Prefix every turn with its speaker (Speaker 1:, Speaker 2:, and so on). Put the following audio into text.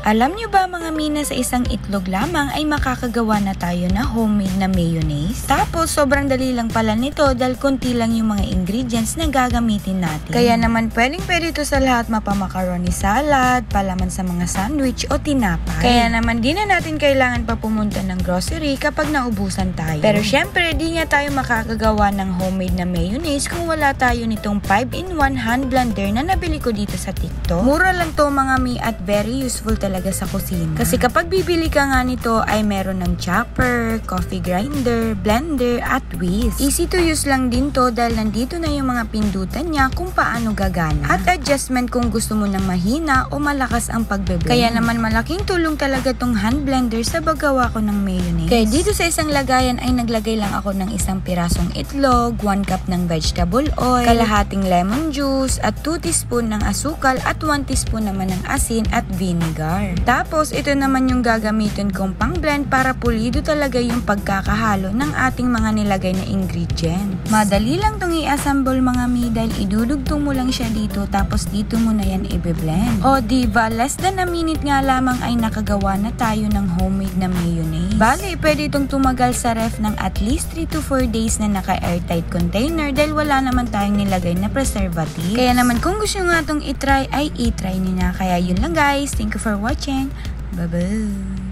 Speaker 1: Alam nyo ba mga mina, sa isang itlog lamang ay makakagawa na tayo na homemade na mayonnaise? Tapos sobrang dali lang pala nito dahil konti lang yung mga ingredients na gagamitin natin. Kaya naman pwede ito sa lahat, mapa-macaroni salad, palaman sa mga sandwich o tinapay. Kaya naman di na natin kailangan pa pumunta ng grocery kapag naubusan tayo. Pero syempre di nga tayo makakagawa ng homemade na mayonnaise kung wala tayo nitong 5-in-1 hand blender na nabili ko dito sa TikTok. Mura lang to mga mi at very useful talaga sa kusina. Kasi kapag bibili ka nga nito ay meron ng chopper, coffee grinder, blender at whisk. Easy to use lang din to dahil nandito na yung mga pindutan niya kung paano gagana. At adjustment kung gusto mo ng mahina o malakas ang pagbe-blend. Kaya naman malaking tulong talaga tong hand blender sa paggawa ko ng mayonnaise. Kaya dito sa isang lagayan ay naglagay lang ako ng isang pirasong itlog, 1 cup ng vegetable oil, kalahating lemon juice at 2 teaspoon ng asukal at 1 teaspoon naman ng asin at vinegar. Tapos ito naman yung gagamitin kong pang blend para pulido talaga yung pagkakahalo ng ating mga nilagay na ingredients. Madali lang tong i-assemble mga mi dahil idudugtong mo lang siya dito tapos dito mo na yan i-blend. O diba, less than a minute nga lamang ay nakagawa na tayo ng homemade na mayonnaise. Bale, pwede itong tumagal sa ref ng at least 3 to 4 days na naka-airtight container dahil wala naman tayong nilagay na preservative. Kaya naman kung gusto nga itong itry ay itry nyo na. Kaya yun lang guys. Thank you for watching. Bye-bye.